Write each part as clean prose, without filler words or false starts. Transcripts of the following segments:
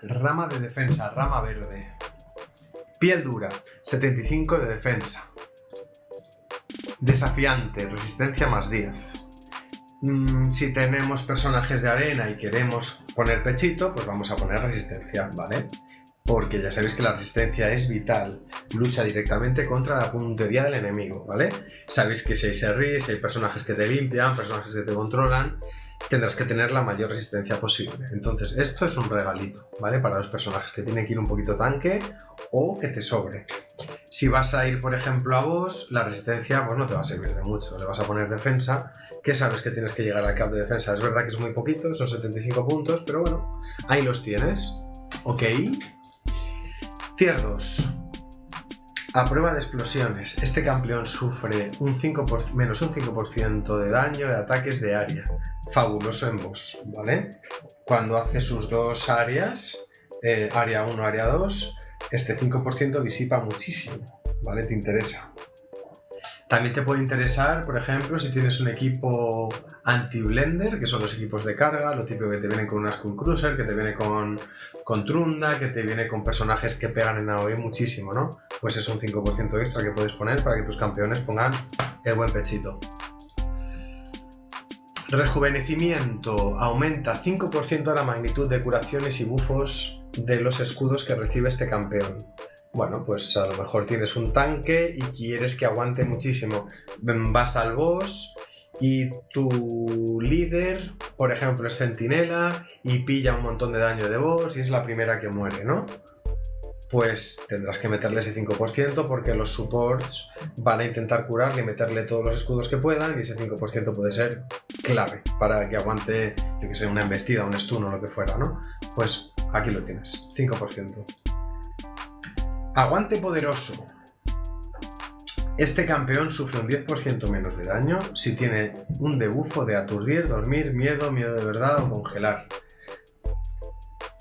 Rama de defensa, rama verde. Piel dura, 75 de defensa. Desafiante, resistencia más 10. Si tenemos personajes de arena y queremos poner pechito, pues vamos a poner resistencia, ¿vale? Porque ya sabéis que la resistencia es vital, lucha directamente contra la puntería del enemigo, ¿vale? Sabéis que si hay serris, si hay personajes que te limpian, personajes que te controlan, tendrás que tener la mayor resistencia posible. Entonces esto es un regalito, ¿vale? Para los personajes que tienen que ir un poquito tanque o que te sobre. Si vas a ir, por ejemplo, a boss, la resistencia pues no te va a servir de mucho. Le vas a poner defensa, que sabes que tienes que llegar al cap de defensa. Es verdad que es muy poquito, son 75 puntos, pero bueno, ahí los tienes. Ok. Tier 2. A prueba de explosiones. Este campeón sufre menos un 5% de daño de ataques de área. Fabuloso en boss, ¿vale? Cuando hace sus dos áreas, área 1, área 2, este 5% disipa muchísimo, ¿vale? Te interesa. También te puede interesar, por ejemplo, si tienes un equipo anti-blender, que son los equipos de carga, lo típico que te vienen con una Skull Cruiser, que te viene con Trunda, que te viene con personajes que pegan en AoE muchísimo, ¿no? Pues es un 5% extra que puedes poner para que tus campeones pongan el buen pechito. Rejuvenecimiento. Aumenta 5% la magnitud de curaciones y bufos de los escudos que recibe este campeón. Bueno, pues a lo mejor tienes un tanque y quieres que aguante muchísimo. Vas al boss y tu líder, por ejemplo, es centinela y pilla un montón de daño de boss y es la primera que muere, ¿no? Pues tendrás que meterle ese 5% porque los supports van a intentar curarle y meterle todos los escudos que puedan y ese 5% puede ser clave para que aguante, yo que sé, una embestida, un stun o lo que fuera, ¿no? Pues aquí lo tienes, 5%. Aguante poderoso. Este campeón sufre un 10% menos de daño si tiene un debuffo de aturdir, dormir, miedo de verdad o congelar.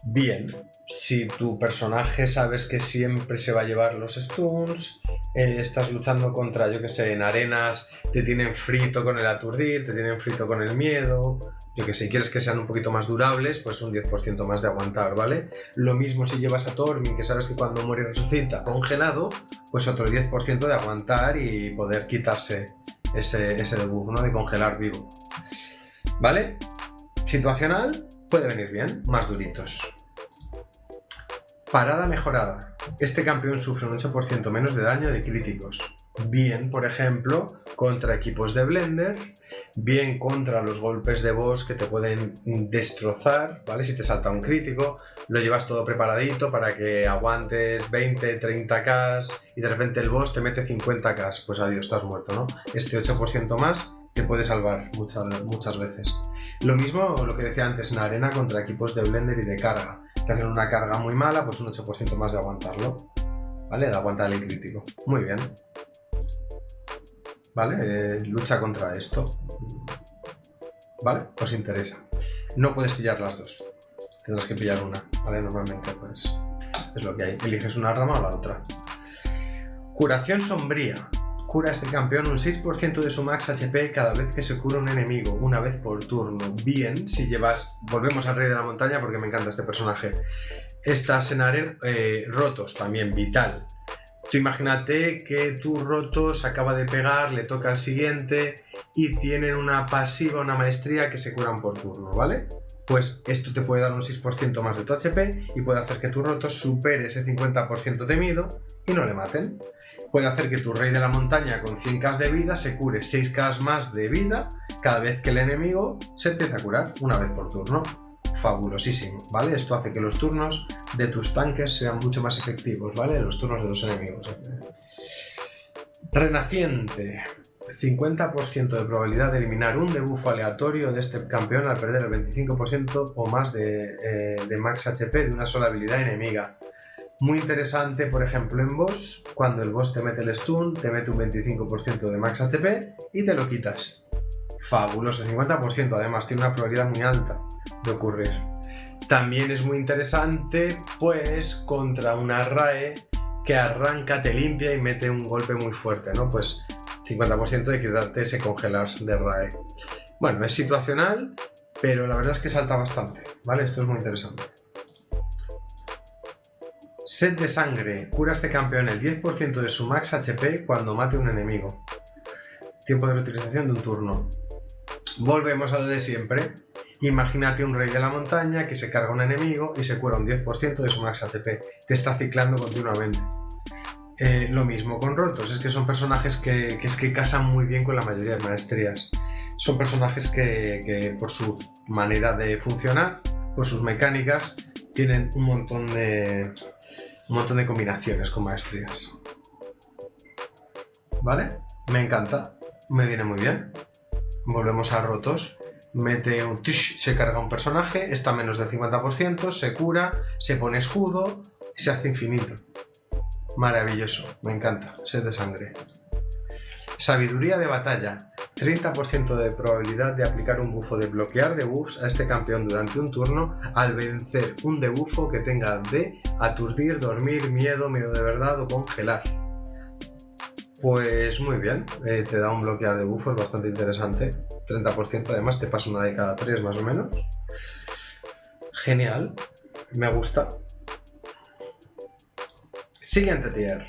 Bien, si tu personaje sabes que siempre se va a llevar los stuns, estás luchando contra, yo que sé, en arenas te tienen frito con el aturdir, te tienen frito con el miedo, yo que sé, quieres que sean un poquito más durables, pues un 10% más de aguantar, ¿vale? Lo mismo si llevas a Tormin, que sabes que cuando muere resucita congelado, pues otro 10% de aguantar y poder quitarse ese debuff, ¿no? De congelar vivo, ¿vale? Situacional, puede venir bien, más duritos. Parada mejorada. Este campeón sufre un 8% menos de daño de críticos. Bien, por ejemplo, contra equipos de Blender, bien contra los golpes de boss que te pueden destrozar, ¿vale? Si te salta un crítico, lo llevas todo preparadito para que aguantes 20, 30k y de repente el boss te mete 50k, pues adiós, estás muerto, ¿no? Este 8% más te puede salvar muchas veces. Lo mismo lo que decía antes en arena contra equipos de Blender y de carga. Que hacen una carga muy mala, pues un 8% más de aguantarlo, ¿vale? De aguantar el crítico. Muy bien. ¿Vale? Lucha contra esto. ¿Vale? Os interesa. No puedes pillar las dos. Tendrás que pillar una, ¿vale? Normalmente, pues, es lo que hay. Eliges una rama o la otra. Curación sombría. Cura a este campeón un 6% de su max HP cada vez que se cura un enemigo, una vez por turno. Bien, si llevas... Volvemos al Rey de la Montaña porque me encanta este personaje. Estás en arena... rotos también, vital. Tú imagínate que tu rotos acaba de pegar, le toca al siguiente y tienen una pasiva, una maestría que se curan por turno, ¿vale? Pues esto te puede dar un 6% más de tu HP y puede hacer que tu rotos supere ese 50% temido y no le maten. Puede hacer que tu Rey de la Montaña con 100k de vida se cure 6k más de vida cada vez que el enemigo se empieza a curar, una vez por turno. Fabulosísimo, ¿vale? Esto hace que los turnos de tus tanques sean mucho más efectivos, ¿vale? Los turnos de los enemigos. Renaciente. 50% de probabilidad de eliminar un debuff aleatorio de este campeón al perder el 25% o más de max HP de una sola habilidad enemiga. Muy interesante, por ejemplo, en boss, cuando el boss te mete el stun, te mete un 25% de max HP y te lo quitas. Fabuloso, 50%, además tiene una probabilidad muy alta de ocurrir. También es muy interesante, pues, contra una RAE que arranca, te limpia y mete un golpe muy fuerte, ¿no? Pues 50% de quitarte ese congelar de RAE. Bueno, es situacional, pero la verdad es que salta bastante, ¿vale? Esto es muy interesante. Sed de sangre. Cura a este campeón el 10% de su max HP cuando mate a un enemigo. Tiempo de reutilización de un turno. Volvemos a lo de siempre. Imagínate un rey de la montaña que se carga a un enemigo y se cura un 10% de su max HP. Te está ciclando continuamente. Lo mismo con rotos, es que son personajes que casan muy bien con la mayoría de maestrías. Son personajes que por su manera de funcionar, por sus mecánicas, tienen un montón de combinaciones con maestrías. ¿Vale? Me encanta, me viene muy bien. Volvemos a rotos. Mete un tish, se carga un personaje, está a menos del 50%, se cura, se pone escudo y se hace infinito. Maravilloso, me encanta. Sed de sangre. Sabiduría de batalla. 30% de probabilidad de aplicar un bufo de bloquear debuffs a este campeón durante un turno al vencer un debuffo que tenga de aturdir, dormir, miedo de verdad o congelar. Pues muy bien, te da un bloquear de buffos bastante interesante. 30% además, te pasa una de cada 3 más o menos. Genial, me gusta. Siguiente tier.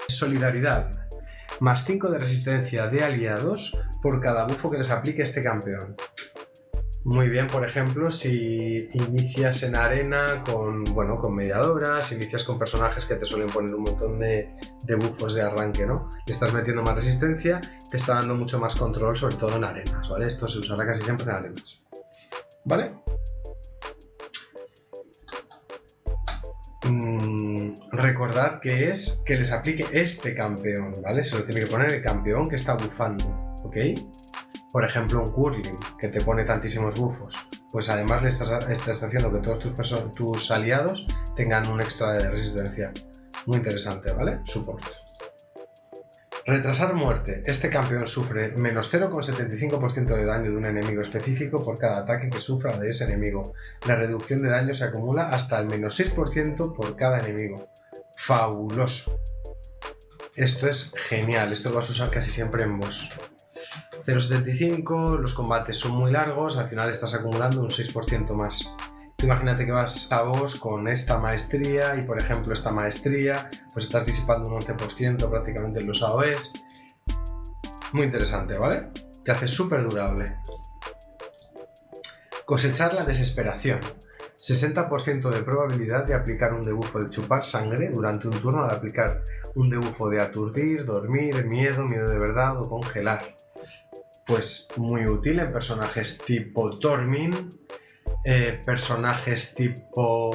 Solidaridad. Más 5 de resistencia de aliados por cada bufo que les aplique este campeón. Muy bien, por ejemplo, si inicias en arena con mediadoras, inicias con personajes que te suelen poner un montón de buffos de arranque, ¿no? Le estás metiendo más resistencia, te está dando mucho más control, sobre todo en arenas, ¿vale? Esto se usará casi siempre en arenas, ¿vale? Recordad que es que les aplique este campeón, ¿vale? Se lo tiene que poner el campeón que está bufando, ¿ok? Por ejemplo, un Curling que te pone tantísimos bufos, pues además le estás haciendo que todos tus aliados tengan un extra de resistencia. Muy interesante, ¿vale? Support. Retrasar muerte. Este campeón sufre menos 0,75% de daño de un enemigo específico por cada ataque que sufra de ese enemigo. La reducción de daño se acumula hasta el menos 6% por cada enemigo. Fabuloso. Esto es genial, esto lo vas a usar casi siempre en boss. 0,75, los combates son muy largos, al final estás acumulando un 6% más. Imagínate que vas a boss con esta maestría y por ejemplo esta maestría, pues estás disipando un 11% prácticamente en los AOEs. Muy interesante, ¿vale? Te hace súper durable. Cosechar la desesperación. 60% de probabilidad de aplicar un debuffo de chupar sangre durante un turno al aplicar un debuffo de aturdir, dormir, miedo de verdad o congelar. Pues muy útil en personajes tipo Tormin, personajes tipo...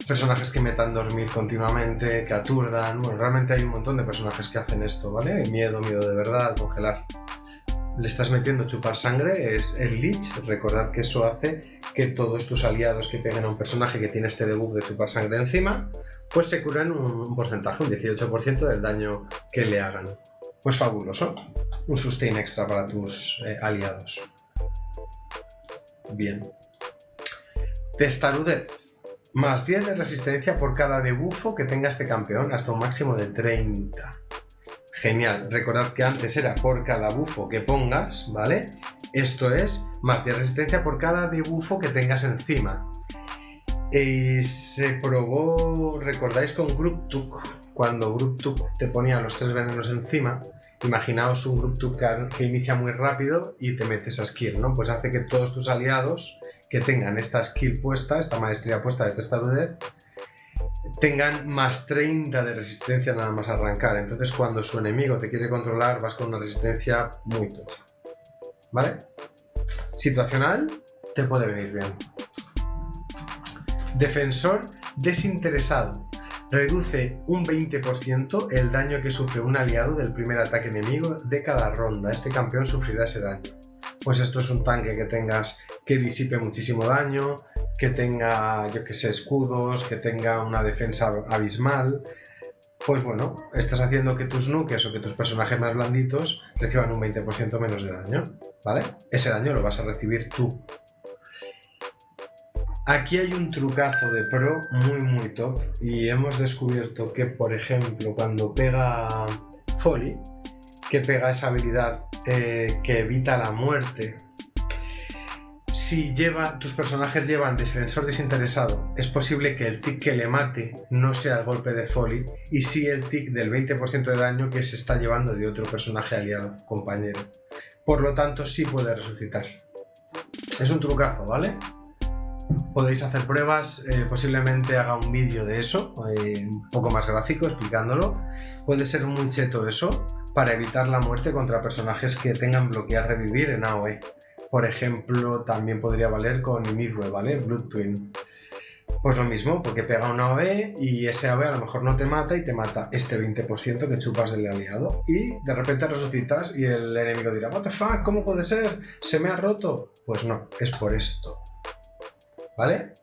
personajes que metan dormir continuamente, que aturdan... Bueno, realmente hay un montón de personajes que hacen esto, ¿vale? Miedo de verdad, congelar. Le estás metiendo chupar sangre, es el Lich. Recordad que eso hace que todos tus aliados que peguen a un personaje que tiene este debuff de chupar sangre encima, pues se curen un porcentaje, un 18% del daño que le hagan. Pues fabuloso, un sustain extra para tus aliados. Bien. Testarudez. Más 10 de resistencia por cada debuffo que tenga este campeón, hasta un máximo de 30. Genial, recordad que antes era por cada bufo que pongas, ¿vale? Esto es más 10 resistencia por cada debuffo que tengas encima. Se probó, ¿recordáis con Grubtuk? Cuando Grubtuk te ponía los 3 venenos encima, imaginaos un Grubtuk que inicia muy rápido y te mete esa skill, ¿no? Pues hace que todos tus aliados que tengan esta skill puesta, esta maestría puesta de testarudez, tengan más 30 de resistencia nada más arrancar. Entonces cuando su enemigo te quiere controlar vas con una resistencia muy tocha, ¿vale? Situacional, te puede venir bien. Defensor desinteresado. Reduce un 20% el daño que sufre un aliado del primer ataque enemigo de cada ronda. Este campeón sufrirá ese daño. Pues esto es un tanque que tengas que disipe muchísimo daño, que tenga, yo que sé, escudos, que tenga una defensa abismal. Pues bueno, estás haciendo que tus nukes o que tus personajes más blanditos reciban un 20% menos de daño, ¿vale? Ese daño lo vas a recibir tú. Aquí hay un trucazo de pro muy top y hemos descubierto que, por ejemplo, cuando pega Folly, que pega esa habilidad que evita la muerte, Si tus personajes llevan defensor desinteresado, es posible que el tic que le mate no sea el golpe de Foley y sí el tic del 20% de daño que se está llevando de otro personaje aliado, compañero. Por lo tanto, sí puede resucitar. Es un trucazo, ¿vale? Podéis hacer pruebas, posiblemente haga un vídeo de eso, un poco más gráfico, explicándolo. Puede ser muy cheto eso, para evitar la muerte contra personajes que tengan bloquear revivir en AoE. Por ejemplo, también podría valer con Midway, ¿vale? Blood Twin. Pues lo mismo, porque pega un AoE y ese AoE a lo mejor no te mata y te mata este 20% que chupas del aliado. Y de repente resucitas y el enemigo dirá, "What the fuck, ¿cómo puede ser? ¿Se me ha roto?". Pues no, es por esto. ¿Vale?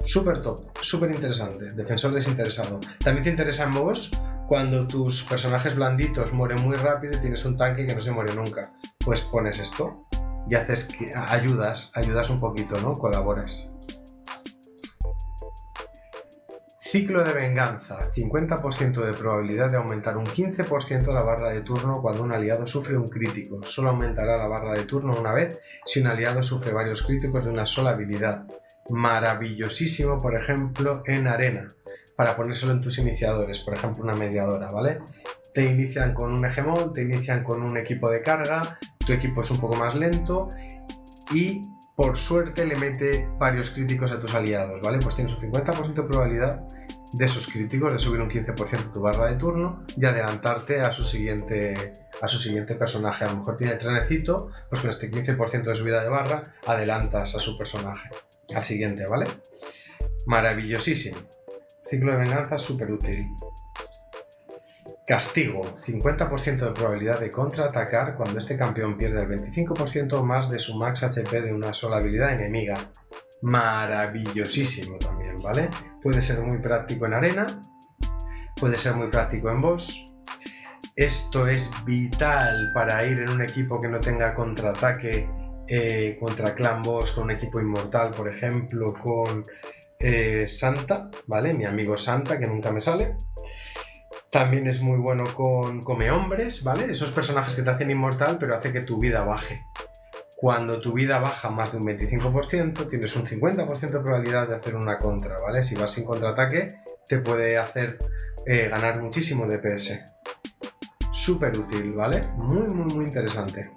Súper top, súper interesante. Defensor desinteresado. También te interesa en boss cuando tus personajes blanditos mueren muy rápido y tienes un tanque que no se muere nunca. Pues pones esto y haces que ayudas un poquito, ¿no? Colaboras. Ciclo de venganza. 50% de probabilidad de aumentar un 15% la barra de turno cuando un aliado sufre un crítico. Solo aumentará la barra de turno una vez si un aliado sufre varios críticos de una sola habilidad. Maravillosísimo, por ejemplo, en arena, para ponérselo en tus iniciadores, por ejemplo, una mediadora, ¿vale? Te inician con un hegemón, te inician con un equipo de carga, tu equipo es un poco más lento y por suerte le mete varios críticos a tus aliados, ¿vale? Pues tienes un 50% de probabilidad de esos críticos, de subir un 15% tu barra de turno y adelantarte a su siguiente personaje. A lo mejor tiene el trenecito, pues con este 15% de subida de barra adelantas a su personaje, al siguiente, ¿vale? Maravillosísimo. Ciclo de venganza súper útil. Castigo. 50% de probabilidad de contraatacar cuando este campeón pierde el 25% más de su max HP de una sola habilidad enemiga. Maravillosísimo también, ¿vale? Puede ser muy práctico en arena, puede ser muy práctico en boss. Esto es vital para ir en un equipo que no tenga contraataque contra clan boss, con un equipo inmortal, por ejemplo, con Santa, ¿vale? Mi amigo Santa, que nunca me sale. También es muy bueno con Come Hombres, ¿vale? Esos personajes que te hacen inmortal, pero hace que tu vida baje. Cuando tu vida baja más de un 25%, tienes un 50% de probabilidad de hacer una contra, ¿vale? Si vas sin contraataque, te puede hacer ganar muchísimo DPS. Súper útil, ¿vale? Muy interesante.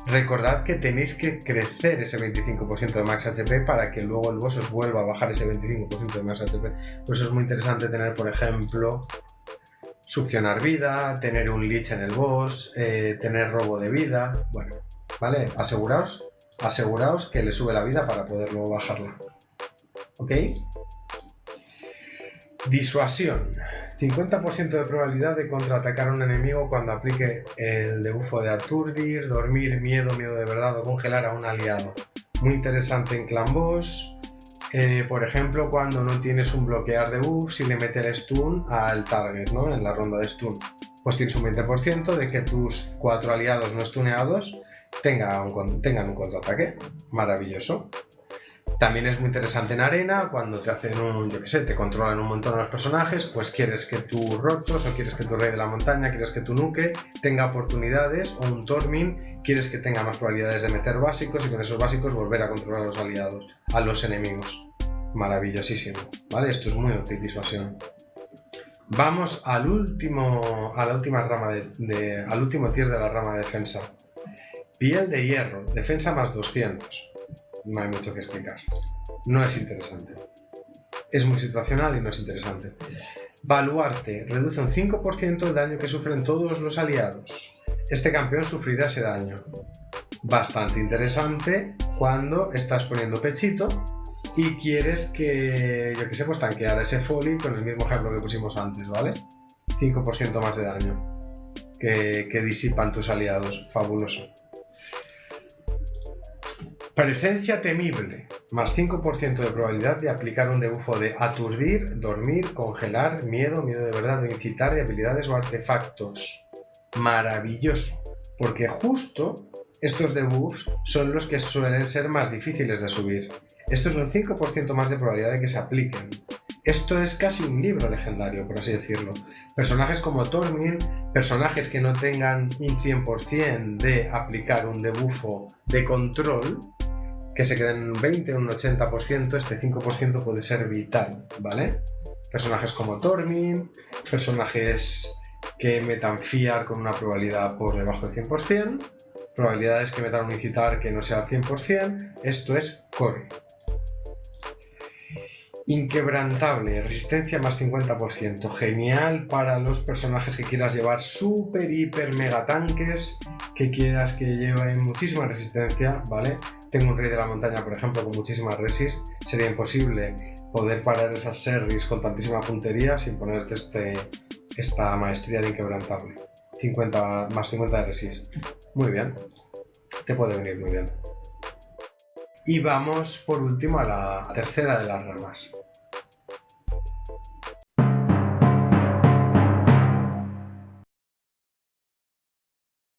Recordad que tenéis que crecer ese 25% de max HP para que luego el boss os vuelva a bajar ese 25% de max HP. Por eso es muy interesante tener, por ejemplo, succionar vida, tener un leech en el boss, tener robo de vida. Bueno, ¿vale? Aseguraos que le sube la vida para poder luego bajarla. ¿Ok? Disuasión. 50% de probabilidad de contraatacar a un enemigo cuando aplique el debuffo de aturdir, dormir, miedo de verdad o congelar a un aliado. Muy interesante en clan boss. Por ejemplo, cuando no tienes un bloquear debuff, si le mete el stun al target, ¿no? En la ronda de stun, pues tienes un 20% de que tus 4 aliados no stuneados tengan un contraataque. Maravilloso. También es muy interesante en arena, cuando te hacen te controlan un montón a los personajes, pues quieres que tu Rotos o quieres que tu Rey de la Montaña, quieres que tu Nuke tenga oportunidades, o un Tormin, quieres que tenga más probabilidades de meter básicos y con esos básicos volver a controlar a los aliados, a los enemigos. Maravillosísimo, ¿vale? Esto es muy útil, disuasión. Vamos al último tier de la rama de defensa. Piel de hierro, defensa más 200. No hay mucho que explicar. No es interesante. Es muy situacional y no es interesante. Baluarte. Reduce un 5% el daño que sufren todos los aliados. Este campeón sufrirá ese daño. Bastante interesante cuando estás poniendo pechito y quieres que, pues tanquear ese Foley con el mismo ejemplo que pusimos antes, ¿vale? 5% más de daño que disipan tus aliados. Fabuloso. Presencia temible, más 5% de probabilidad de aplicar un debuffo de aturdir, dormir, congelar, miedo de verdad o incitar de habilidades o artefactos. Maravilloso, porque justo estos debuffs son los que suelen ser más difíciles de subir. Esto es un 5% más de probabilidad de que se apliquen. Esto es casi un libro legendario, por así decirlo. Personajes como Tormin, personajes que no tengan un 100% de aplicar un debuffo de control, que se queden un 20 o un 80%, este 5% puede ser vital, ¿vale? Personajes como Tormin, personajes que metan Fear con una probabilidad por debajo del 100%, probabilidades que metan un incitar que no sea al 100%, esto es core. Inquebrantable, resistencia más 50%, genial para los personajes que quieras llevar super, hiper, mega tanques, que quieras que lleven muchísima resistencia, ¿vale? Tengo un rey de la montaña, por ejemplo, con muchísima resist, sería imposible poder parar esas series con tantísima puntería sin ponerte esta maestría de inquebrantable. 50 más 50 de resist. Muy bien, te puede venir muy bien. Y vamos por último a la tercera de las ramas.